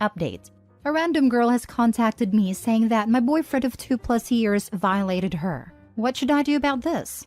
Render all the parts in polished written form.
Update. A random girl has contacted me saying that my boyfriend of 2+ years violated her. What should I do about this?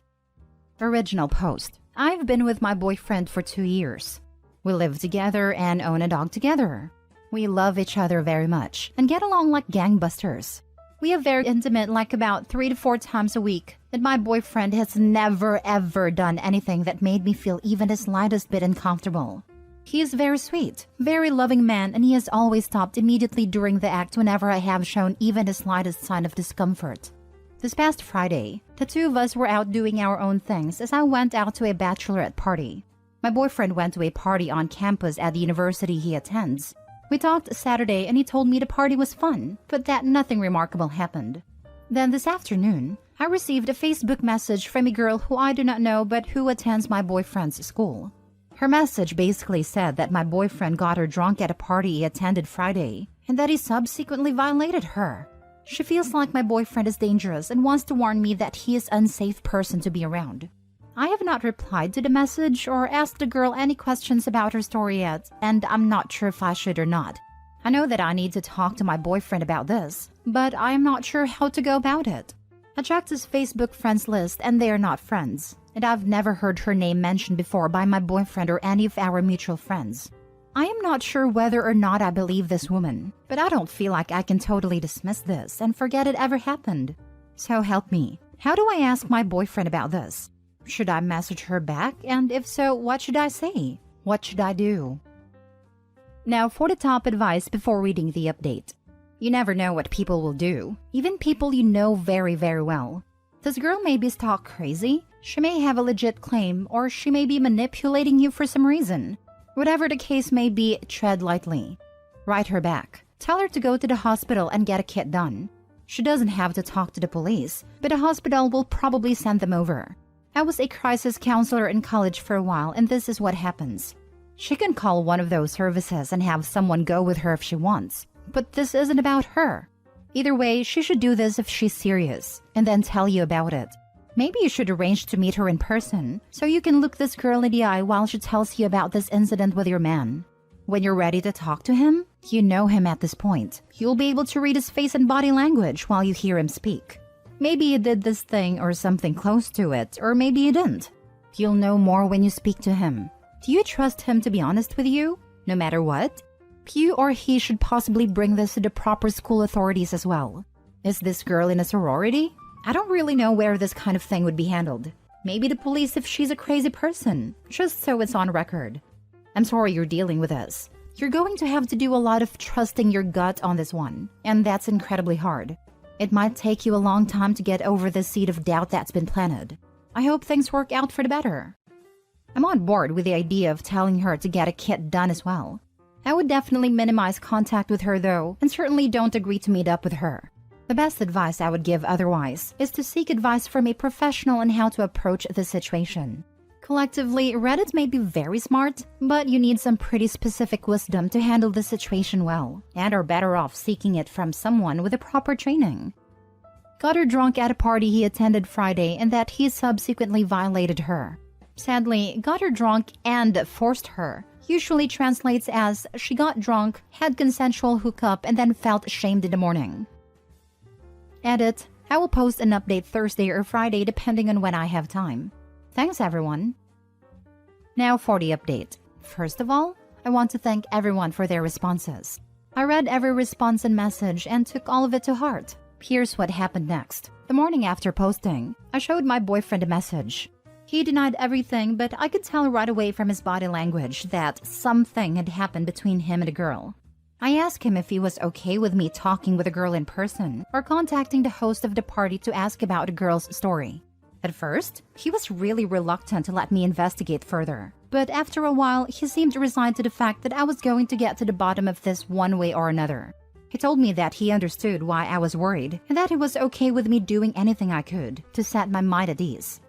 Original post. I've been with my boyfriend for 2 years. We live together and own a dog together. We love each other very much and get along like gangbusters. We are very intimate, like about 3 to 4 times a week, and my boyfriend has never ever done anything that made me feel even the slightest bit uncomfortable. He is very sweet, very loving man, and he has always stopped immediately during the act whenever I have shown even the slightest sign of discomfort. This past Friday, the two of us were out doing our own things as I went out to a bachelorette party. My boyfriend went to a party on campus at the university he attends. We talked Saturday and he told me the party was fun, but that nothing remarkable happened. Then this afternoon, I received a Facebook message from a girl who I do not know but who attends my boyfriend's school. Her message basically said that my boyfriend got her drunk at a party he attended Friday and that he subsequently violated her. She feels like my boyfriend is dangerous and wants to warn me that he is an unsafe person to be around. I have not replied to the message or asked the girl any questions about her story yet, and I'm not sure if I should or not. I know that I need to talk to my boyfriend about this, but I am not sure how to go about it. I checked his Facebook friends list and they are not friends, and I've never heard her name mentioned before by my boyfriend or any of our mutual friends. I am not sure whether or not I believe this woman, but I don't feel like I can totally dismiss this and forget it ever happened. So help me. How do I ask my boyfriend about this? Should I message her back? And if so, what should I say? What should I do? Now for the top advice before reading the update. You never know what people will do, even people you know very, very well. This girl may be stalk crazy, she may have a legit claim, or she may be manipulating you for some reason. Whatever the case may be, tread lightly. Write her back. Tell her to go to the hospital and get a kit done. She doesn't have to talk to the police, but the hospital will probably send them over. I was a crisis counselor in college for a while, and this is what happens. She can call one of those services and have someone go with her if she wants, but this isn't about her. Either way, she should do this if she's serious, and then tell you about it. Maybe you should arrange to meet her in person, so you can look this girl in the eye while she tells you about this incident with your man. When you're ready to talk to him, you know him at this point. You'll be able to read his face and body language while you hear him speak. Maybe you did this thing or something close to it, or maybe you didn't. You'll know more when you speak to him. Do you trust him to be honest with you, no matter what? You or he should possibly bring this to the proper school authorities as well. Is this girl in a sorority? I don't really know where this kind of thing would be handled. Maybe the police if she's a crazy person, just so it's on record. I'm sorry you're dealing with this. You're going to have to do a lot of trusting your gut on this one, and that's incredibly hard. It might take you a long time to get over the seed of doubt that's been planted. I hope things work out for the better. I'm on board with the idea of telling her to get a kit done as well. I would definitely minimize contact with her though, and certainly don't agree to meet up with her. The best advice I would give otherwise is to seek advice from a professional on how to approach the situation. Collectively, Reddit may be very smart, but you need some pretty specific wisdom to handle the situation well, and are better off seeking it from someone with the proper training. Got her drunk at a party he attended Friday and that he subsequently violated her. Sadly, got her drunk and forced her usually translates as she got drunk, had consensual hookup, and then felt ashamed in the morning. Edit. I will post an update Thursday or Friday depending on when I have time. Thanks everyone. Now for the update. First of all, I want to thank everyone for their responses. I read every response and message and took all of it to heart. Here's what happened next. The morning after posting, I showed my boyfriend a message. He denied everything, but I could tell right away from his body language that something had happened between him and a girl. I asked him if he was okay with me talking with a girl in person or contacting the host of the party to ask about the girl's story. At first, he was really reluctant to let me investigate further, but after a while, he seemed resigned to the fact that I was going to get to the bottom of this one way or another. He told me that he understood why I was worried and that he was okay with me doing anything I could to set my mind at ease.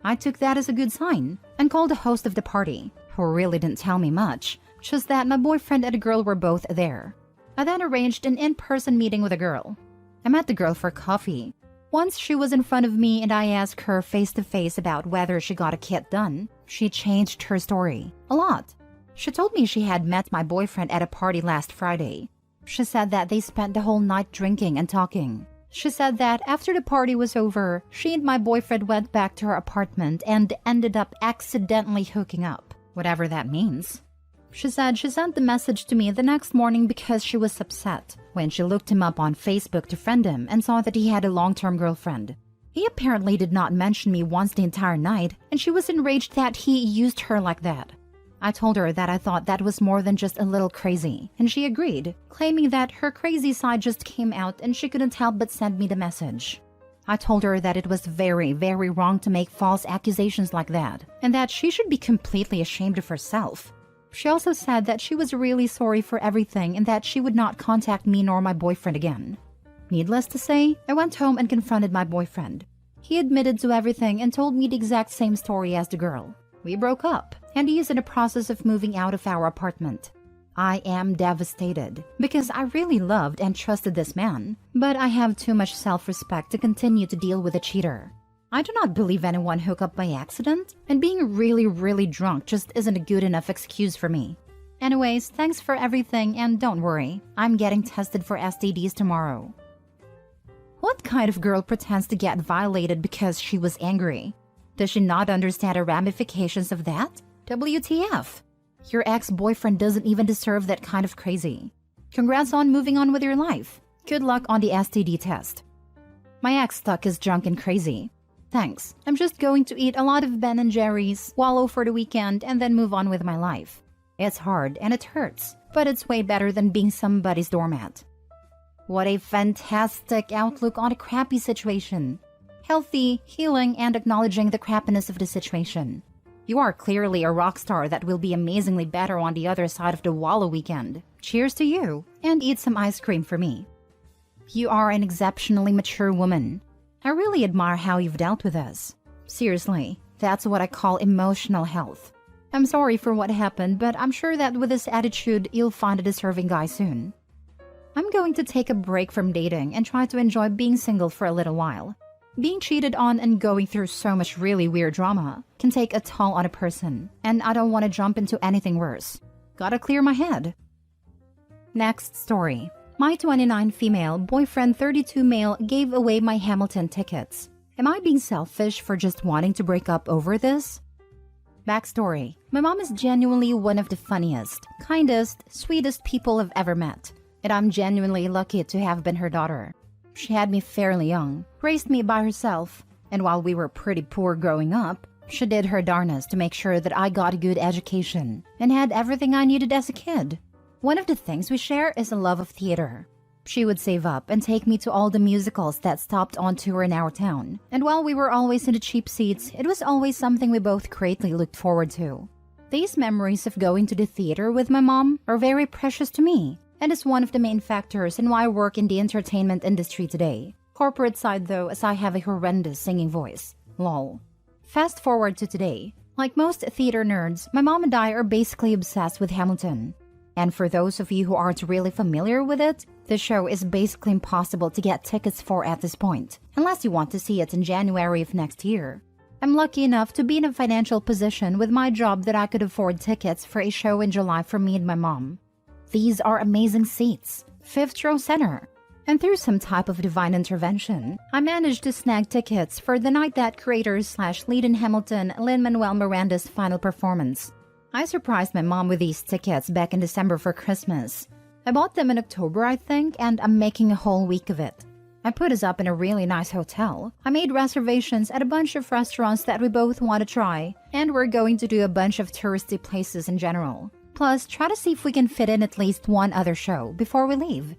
I took that as a good sign and called the host of the party, who really didn't tell me much, just that my boyfriend and a girl were both there. I then arranged an in-person meeting with a girl. I met the girl for coffee. Once she was in front of me and I asked her face-to-face about whether she got a kit done, she changed her story a lot. She told me she had met my boyfriend at a party last Friday. She said that they spent the whole night drinking and talking. She said that after the party was over, she and my boyfriend went back to her apartment and ended up accidentally hooking up, whatever that means. She said she sent the message to me the next morning because she was upset when she looked him up on Facebook to friend him and saw that he had a long-term girlfriend. He apparently did not mention me once the entire night, and she was enraged that he used her like that. I told her that I thought that was more than just a little crazy, and she agreed, claiming that her crazy side just came out and she couldn't help but send me the message. I told her that it was very, very wrong to make false accusations like that, and that she should be completely ashamed of herself. She also said that she was really sorry for everything and that she would not contact me nor my boyfriend again. Needless to say, I went home and confronted my boyfriend. He admitted to everything and told me the exact same story as the girl. We broke up, and he is in the process of moving out of our apartment. I am devastated because I really loved and trusted this man, but I have too much self-respect to continue to deal with a cheater. I do not believe anyone hook up by accident, and being really, really drunk just isn't a good enough excuse for me. Anyways, thanks for everything, and don't worry, I'm getting tested for STDs tomorrow. What kind of girl pretends to get violated because she was angry? Does she not understand the ramifications of that? WTF? Your ex-boyfriend doesn't even deserve that kind of crazy. Congrats on moving on with your life. Good luck on the STD test. My ex stuck is drunk and crazy. Thanks. I'm just going to eat a lot of Ben & Jerry's, wallow for the weekend, and then move on with my life. It's hard and it hurts, but it's way better than being somebody's doormat. What a fantastic outlook on a crappy situation. Healthy, healing, and acknowledging the crappiness of the situation. You are clearly a rock star that will be amazingly better on the other side of the wallow weekend. Cheers to you, and eat some ice cream for me. You are an exceptionally mature woman. I really admire how you've dealt with this. Seriously, that's what I call emotional health. I'm sorry for what happened, but I'm sure that with this attitude, you'll find a deserving guy soon. I'm going to take a break from dating and try to enjoy being single for a little while. Being cheated on and going through so much really weird drama can take a toll on a person, and I don't want to jump into anything worse. Gotta clear my head. Next story. My 29 female, boyfriend 32 male gave away my Hamilton tickets. Am I being selfish for just wanting to break up over this? Backstory. My mom is genuinely one of the funniest, kindest, sweetest people I've ever met, and I'm genuinely lucky to have been her daughter. She had me fairly young, raised me by herself, and while we were pretty poor growing up, she did her darnest to make sure that I got a good education and had everything I needed as a kid. One of the things we share is a love of theater. She would save up and take me to all the musicals that stopped on tour in our town, and while we were always in the cheap seats, it was always something we both greatly looked forward to. These memories of going to the theater with my mom are very precious to me, and is one of the main factors in why I work in the entertainment industry today. Corporate side though, as I have a horrendous singing voice. Lol. Fast forward to today. Like most theater nerds, my mom and I are basically obsessed with Hamilton. And for those of you who aren't really familiar with it, the show is basically impossible to get tickets for at this point, unless you want to see it in January of next year. I'm lucky enough to be in a financial position with my job that I could afford tickets for a show in July for me and my mom. These are amazing seats, 5th row center. And through some type of divine intervention, I managed to snag tickets for the night that creator/lead in Hamilton, Lin-Manuel Miranda's final performance. I surprised my mom with these tickets back in December for Christmas. I bought them in October, I think, and I'm making a whole week of it. I put us up in a really nice hotel. I made reservations at a bunch of restaurants that we both want to try, and we're going to do a bunch of touristy places in general. Plus, try to see if we can fit in at least one other show before we leave.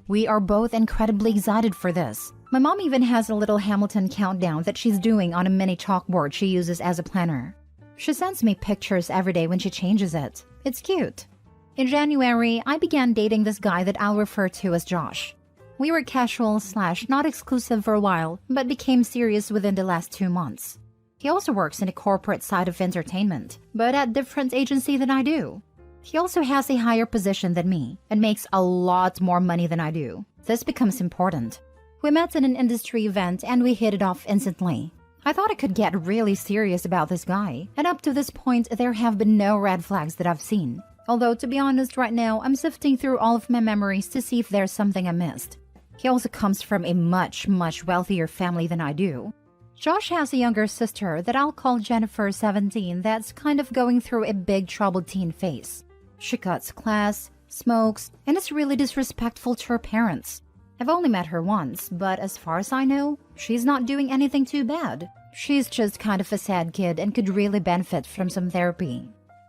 We are both incredibly excited for this. My mom even has a little Hamilton countdown that she's doing on a mini chalkboard she uses as a planner. She sends me pictures every day when she changes it. It's cute. In January, I began dating this guy that I'll refer to as Josh. We were casual/not exclusive for a while, but became serious within the last 2 months. He also works in the corporate side of entertainment, but at a different agency than I do. He also has a higher position than me and makes a lot more money than I do. This becomes important. We met in an industry event and we hit it off instantly. I thought I could get really serious about this guy, and up to this point there have been no red flags that I've seen. Although, to be honest, right now, I'm sifting through all of my memories to see if there's something I missed. He also comes from a much wealthier family than I do. Josh has a younger sister that I'll call Jennifer, 17, that's kind of going through a big troubled teen phase. She cuts class, smokes, and is really disrespectful to her parents. I've only met her once, but as far as I know, she's not doing anything too bad. She's just kind of a sad kid and could really benefit from some therapy.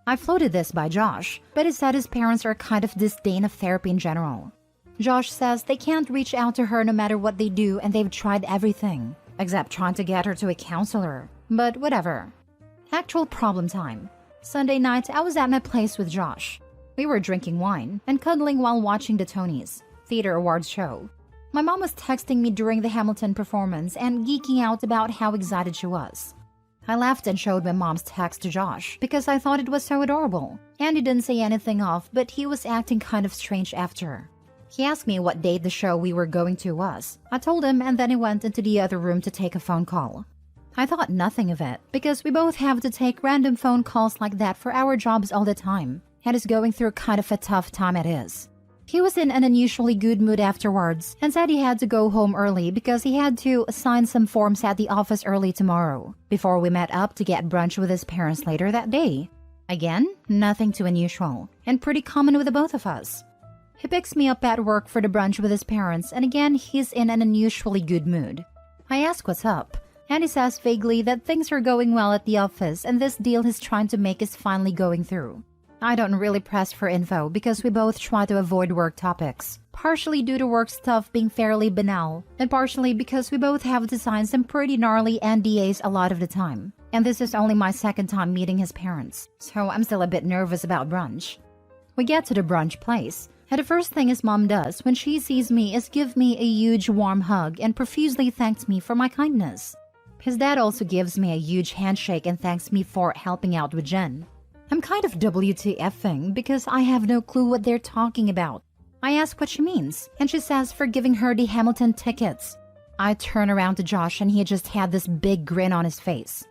I floated this by Josh, but he said his parents are kind of disdain of therapy in general. Josh says they can't reach out to her no matter what they do, and they've tried everything, except trying to get her to a counselor. But whatever. Actual problem time. Sunday night, I was at my place with Josh. We were drinking wine and cuddling while watching the Tonys Theater Awards show. My mom was texting me during the Hamilton performance and geeking out about how excited she was. I laughed and showed my mom's text to Josh because I thought it was so adorable. And he didn't say anything off, but he was acting kind of strange after. He asked me what date the show we were going to was. I told him, and then he went into the other room to take a phone call. I thought nothing of it because we both have to take random phone calls like that for our jobs all the time, and is going through kind of a tough time it is. He was in an unusually good mood afterwards and said he had to go home early because he had to sign some forms at the office early tomorrow, before we met up to get brunch with his parents later that day. Again, nothing too unusual, and pretty common with the both of us. He picks me up at work for the brunch with his parents, and again, he's in an unusually good mood. I ask what's up, and he says vaguely that things are going well at the office and this deal he's trying to make is finally going through. I don't really press for info because we both try to avoid work topics, partially due to work stuff being fairly banal, and partially because we both have to sign some pretty gnarly NDAs a lot of the time. And this is only my second time meeting his parents, so I'm still a bit nervous about brunch. We get to the brunch place, and the first thing his mom does when she sees me is give me a huge warm hug and profusely thanks me for my kindness. His dad also gives me a huge handshake and thanks me for helping out with Jen. I'm kind of WTFing because I have no clue what they're talking about. I ask what she means, and she says for giving her the Hamilton tickets. I turn around to Josh and he just had this big grin on his face.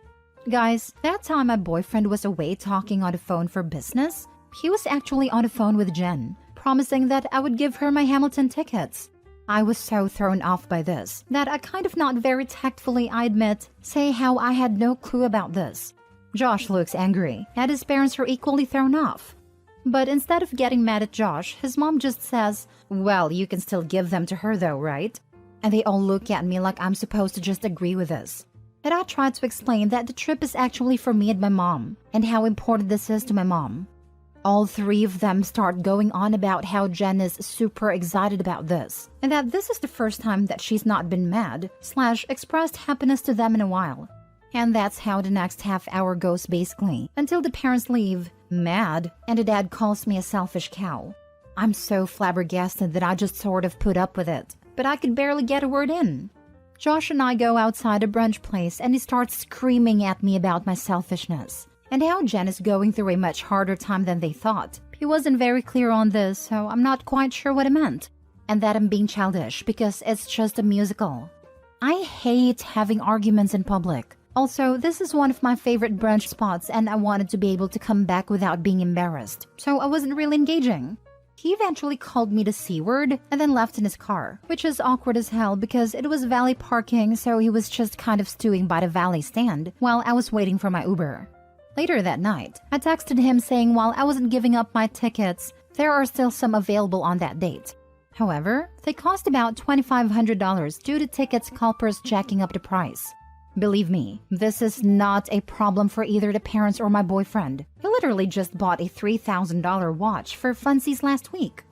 Guys, that time my boyfriend was away talking on the phone for business, he was actually on the phone with Jen, promising that I would give her my Hamilton tickets. I was so thrown off by this that I kind of not very tactfully, I admit, say how I had no clue about this. Josh looks angry, and his parents are equally thrown off. But instead of getting mad at Josh, his mom just says, "Well, you can still give them to her though, right?" And they all look at me like I'm supposed to just agree with this. And I try to explain that the trip is actually for me and my mom, and how important this is to my mom. All three of them start going on about how Jen is super excited about this, and that this is the first time that she's not been mad / expressed happiness to them in a while. And that's how the next half hour goes basically, until the parents leave, mad, and the dad calls me a selfish cow. I'm so flabbergasted that I just sort of put up with it, but I could barely get a word in. Josh and I go outside a brunch place and he starts screaming at me about my selfishness, and how Jen is going through a much harder time than they thought. He wasn't very clear on this, so I'm not quite sure what it meant. And that I'm being childish because it's just a musical. I hate having arguments in public. Also, this is one of my favorite brunch spots and I wanted to be able to come back without being embarrassed, so I wasn't really engaging. He eventually called me the C word and then left in his car, which is awkward as hell because it was valet parking, so he was just kind of stewing by the valet stand while I was waiting for my Uber. Later that night, I texted him saying while I wasn't giving up my tickets, there are still some available on that date. However, they cost about $2,500 due to ticket scalpers jacking up the price. Believe me, this is not a problem for either the parents or my boyfriend. He literally just bought a $3,000 watch for funsies last week.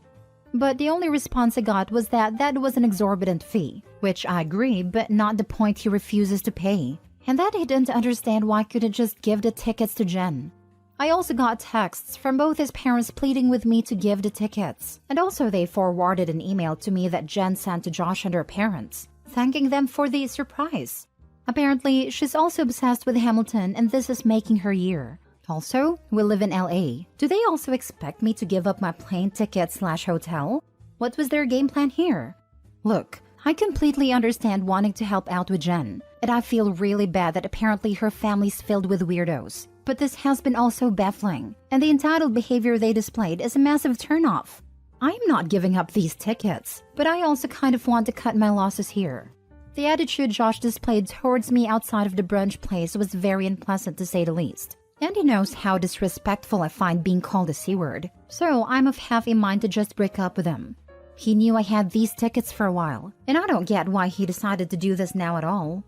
But the only response I got was that was an exorbitant fee, which I agree, but not the point he refuses to pay. And that he didn't understand why I couldn't just give the tickets to Jen. I also got texts from both his parents pleading with me to give the tickets. And also they forwarded an email to me that Jen sent to Josh and her parents, thanking them for the surprise. Apparently, she's also obsessed with Hamilton and this is making her year. Also, we live in LA. Do they also expect me to give up my plane ticket / hotel? What was their game plan here? Look, I completely understand wanting to help out with Jen, and I feel really bad that apparently her family's filled with weirdos. But this has been also baffling, and the entitled behavior they displayed is a massive turnoff. I'm not giving up these tickets, but I also kind of want to cut my losses here. The attitude Josh displayed towards me outside of the brunch place was very unpleasant to say the least. And he knows how disrespectful I find being called a C-word, so I'm of half a mind to just break up with him. He knew I had these tickets for a while, and I don't get why he decided to do this now at all.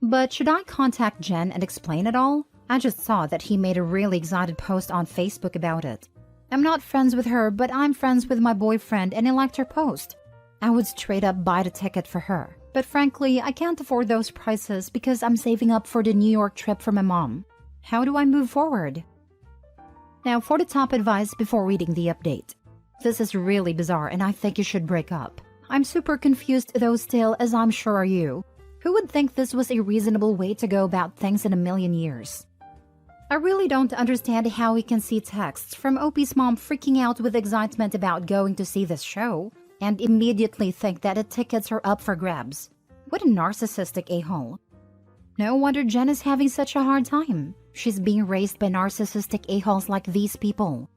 But should I contact Jen and explain it all? I just saw that he made a really excited post on Facebook about it. I'm not friends with her, but I'm friends with my boyfriend and I liked her post. I would straight up buy the ticket for her. But frankly, I can't afford those prices because I'm saving up for the New York trip for my mom. How do I move forward? Now for the top advice before reading the update. This is really bizarre and I think you should break up. I'm super confused though still, as I'm sure are you. Who would think this was a reasonable way to go about things in a million years? I really don't understand how we can see texts from OP's mom freaking out with excitement about going to see this show and immediately think that the tickets are up for grabs. What a narcissistic a-hole. No wonder Jen is having such a hard time. She's being raised by narcissistic a-holes like these people.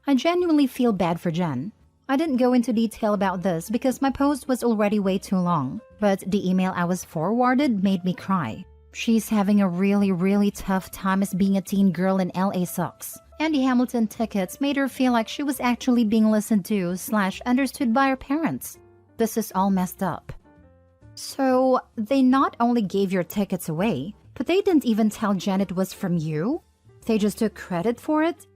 I genuinely feel bad for Jen. I didn't go into detail about this because my post was already way too long, but the email I was forwarded made me cry. She's having a really tough time as being a teen girl in LA sucks. And the Hamilton tickets made her feel like she was actually being listened to / understood by her parents. This is all messed up. So, they not only gave your tickets away, but they didn't even tell Jen it was from you? They just took credit for it?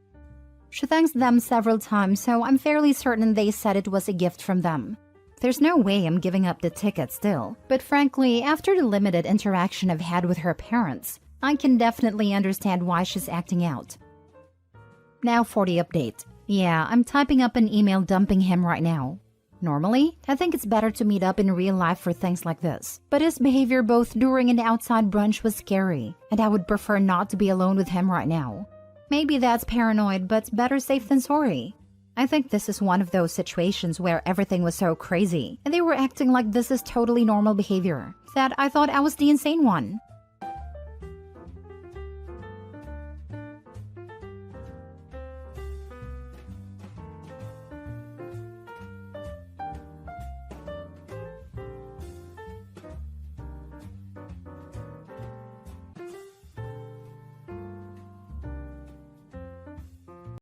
She thanks them several times, so I'm fairly certain they said it was a gift from them. There's no way I'm giving up the ticket still, but frankly, after the limited interaction I've had with her parents, I can definitely understand why she's acting out. Now for the update. Yeah, I'm typing up an email dumping him right now. Normally, I think it's better to meet up in real life for things like this, but his behavior both during and outside brunch was scary, and I would prefer not to be alone with him right now. Maybe that's paranoid, but better safe than sorry. I think this is one of those situations where everything was so crazy, and they were acting like this is totally normal behavior, that I thought I was the insane one.